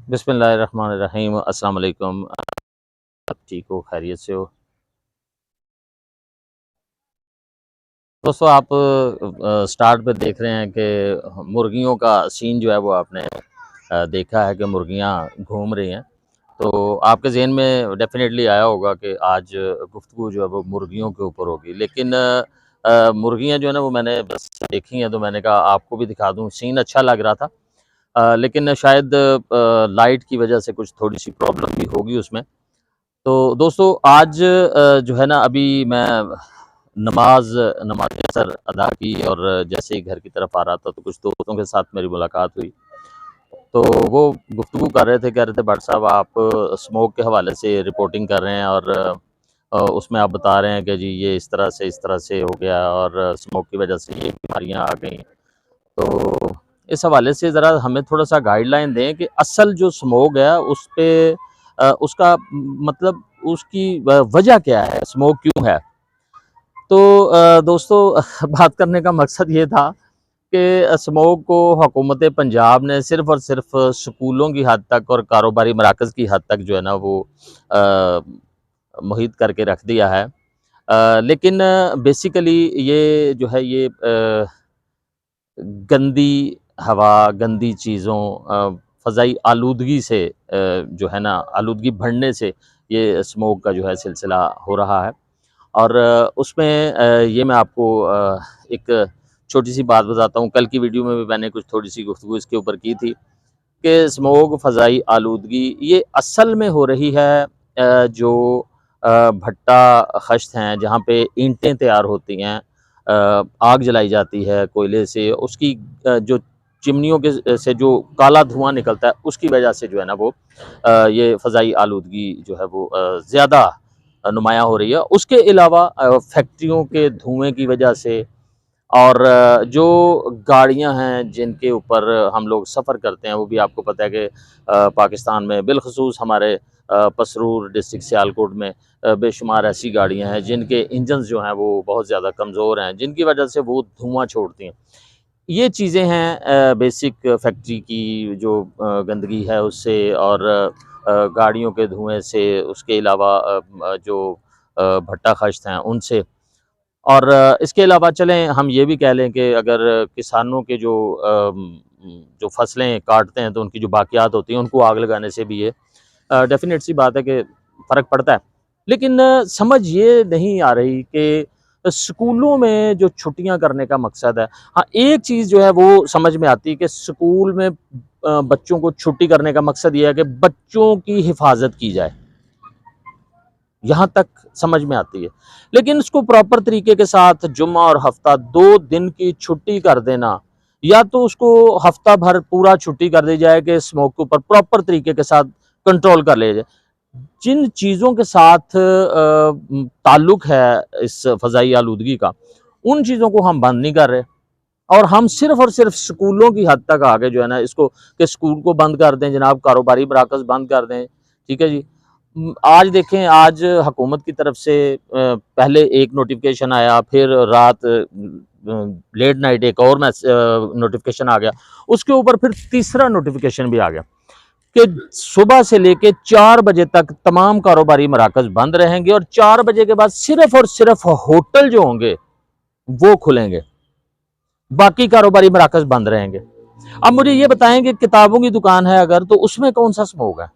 बिस्मिल्लाहिर्रहमानिर्रहीम। अस्सलाम वालेकुम। आप ठीक हो, खैरियत से हो? दोस्तों आप स्टार्ट पे देख रहे हैं कि मुर्गियों का सीन जो है वो आपने देखा है कि मुर्गियां घूम रही हैं। तो आपके ज़हन में डेफ़िनेटली आया होगा कि आज गुफ्तगू जो है वो मुर्गियों के ऊपर होगी। लेकिन मुर्गियां जो है ना वो मैंने बस देखी हैं, तो मैंने कहा आपको भी दिखा दूँ। सीन अच्छा लग रहा था, लेकिन शायद लाइट की वजह से कुछ थोड़ी-सी प्रॉब्लम भी होगी उसमें। तो दोस्तों आज जो है ना अभी मैं नमाज नमाज असर अदा की और जैसे ही घर की तरफ आ रहा था तो कुछ दोस्तों के साथ मेरी मुलाकात हुई। तो वो गुफ्तगू कर रहे थे, कह रहे थे भट्ट साहब आप स्मोक के हवाले से रिपोर्टिंग कर रहे हैं और उसमें आप बता रहे हैं कि जी ये इस तरह से हो गया और स्मोक की वजह से ये बीमारियां आ गई। तो इस हवाले से ज़रा हमें थोड़ा-सा गाइडलाइन दें कि असल जो स्मोक है उस पे उसका मतलब उसकी वजह क्या है? स्मोक क्यों है? तो दोस्तों बात करने का मकसद ये था कि स्मोक को हुकूमत पंजाब ने सिर्फ़ और सिर्फ़ स्कूलों की हद तक और कारोबारी मराकज़ की हद तक जो है ना वो अ, मुहित करके रख दिया है। लेकिन बेसिकली ये जो है ये गंदी हवा, गंदी चीज़ों फ़ज़ाई आलूदगी से जो है ना आलूदगी बढ़ने से ये स्मोक का जो है सिलसिला हो रहा है। और उसमें ये मैं आपको एक छोटी-सी बात बताता हूँ। कल की वीडियो में भी मैंने कुछ थोड़ी-सी गुफ्तगू इसके ऊपर की थी कि स्मोक, फ़ज़ाई आलूदगी ये असल में हो रही है जो भट्टा ख़श्त हैं, जहाँ पे ईंटें तैयार होती हैं, आग जलाई जाती है कोयले से, उसकी जो चिमनियों के से जो काला धुआँ निकलता है, उसकी वजह से जो है ना वो ये फ़ज़ाई आलूदगी जो है वो ज़्यादा नुमायाँ हो रही है। उसके अलावा फैक्ट्रियों के धुएँ की वजह से और जो गाड़ियाँ हैं जिनके ऊपर हम लोग सफ़र करते हैं, वो भी आपको पता है कि पाकिस्तान में बिलख़ुसूस हमारे पसरूर डिस्ट्रिक्ट सियालकोट में बेशुमार ऐसी गाड़ियाँ हैं जिनके इंजन्स जो हैं वो बहुत ज़्यादा कमज़ोर हैं, जिनकी वजह से वो धुआँ छोड़ती हैं। ये चीज़ें हैं बेसिक फैक्ट्री की जो गंदगी है उससे और गाड़ियों के धुएँ से, उसके अलावा जो भट्टा ख़श्त हैं उनसे। और इसके अलावा चलें हम ये भी कह लें कि अगर किसानों के जो फसलें काटते हैं तो उनकी जो बाकियात होती हैं उनको आग लगाने से भी ये डेफ़िनेट सी बात है कि फ़र्क पड़ता है। लेकिन समझ ये नहीं आ रही कि स्कूलों में जो छुट्टियाँ करने का मकसद है, हाँ, एक चीज़ जो है वो समझ में आती है कि स्कूल में बच्चों को छुट्टी करने का मकसद ये है कि बच्चों की हिफ़ाज़त की जाए। यहाँ तक समझ में आती है। लेकिन इसको प्रॉपर तरीके के साथ जुम्मा और हफ़्ता 2 दिन की छुट्टी कर देना, या तो उसको हफ़्ता भर पूरा छुट्टी कर दी जाए कि स्मोक के ऊपर प्रॉपर तरीके के साथ कंट्रोल कर लिया जाए। जिन चीज़ों के साथ ताल्लुक है इस फ़ज़ाई आलूदगी का, उन चीज़ों को हम बंद नहीं कर रहे और हम सिर्फ़ और सिर्फ़ स्कूलों की हद तक आ गए जो है ना इसको कि स्कूल को बंद कर दें जनाब, कारोबारी मराकज़ बंद कर दें, ठीक है जी। आज देखें, आज हुकूमत की तरफ से पहले एक नोटिफ़िकेशन आया, फिर रात लेट नाइट एक और नोटिफ़िकेशन आ गया। उसके ऊपर फिर तीसरा नोटिफ़िकेशन भी आ गया कि सुबह से लेके 4 बजे तक तमाम कारोबारी मराकज़ बंद रहेंगे और 4 बजे के बाद सिर्फ़ और सिर्फ़ होटल जो होंगे, वो खुलेंगे। बाकी कारोबारी मराकज़ बंद रहेंगे। अब मुझे ये बताएँ कि किताबों की दुकान है अगर, तो उसमें कौन-सा स्मोक है?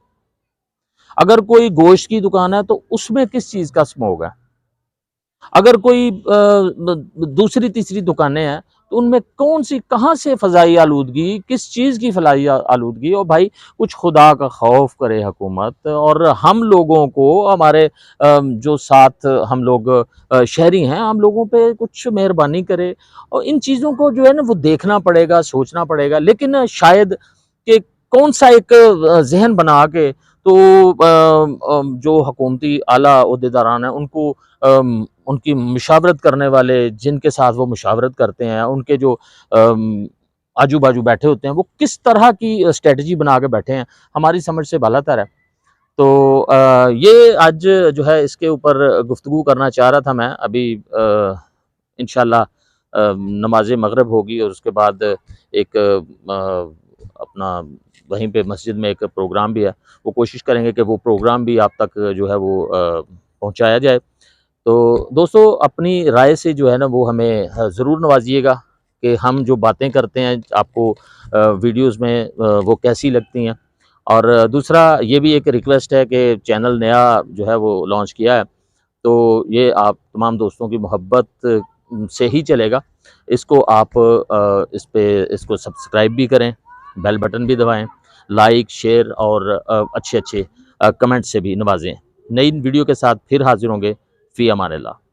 अगर कोई गोश्त की दुकान है, तो उसमें किस चीज़ का स्मोक है? अगर कोई दूसरी तीसरी दुकानें हैं, तो उनमें कौन-सी कहाँ से फ़ज़ाई आलूदगी, किस चीज़ की फ़ज़ाई आलूदगी? और भाई कुछ खुदा का खौफ़ करे हुकूमत और हम लोगों को हमारे जो साथ हम लोग शहरी हैं, हम लोगों पे कुछ मेहरबानी करे और इन चीज़ों को जो है ना वो देखना पड़ेगा, सोचना पड़ेगा। लेकिन शायद कि कौन-सा एक ज़हन बना के तो जो हुकूमती आला ओहदेदारान हैं उनको उनकी मुशावरत करने वाले जिनके साथ वो मुशावरत करते हैं, उनके जो आजू-बाजू बैठे होते हैं, वो किस तरह की स्ट्रैटेजी बना के बैठे हैं, हमारी समझ से बालातर है। तो ये आज जो है इसके ऊपर गुफ्तगू करना चाह रहा था मैं। अभी इंशाअल्लाह नमाज़ मगरिब होगी और उसके बाद एक अपना वहीं पे मस्जिद में एक प्रोग्राम भी है, वो कोशिश करेंगे कि वो प्रोग्राम भी आप तक जो है वो पहुँचाया जाए। तो दोस्तों अपनी राय से जो है ना वो हमें ज़रूर नवाज़िएगा कि हम जो बातें करते हैं आपको वीडियोज़ में वो कैसी लगती हैं। और दूसरा ये भी एक रिक्वेस्ट है कि चैनल नया जो है वो लॉन्च किया है, तो ये आप तमाम दोस्तों की मोहब्बत से ही चलेगा। इसको आप इसको सब्सक्राइब भी करें, बेल बटन भी दबाएँ, लाइक, शेयर और अच्छे-अच्छे कमेंट से भी नवाज़ें। नई वीडियो के साथ फिर हाज़िर होंगे। फ़ी अमानिल्लाह।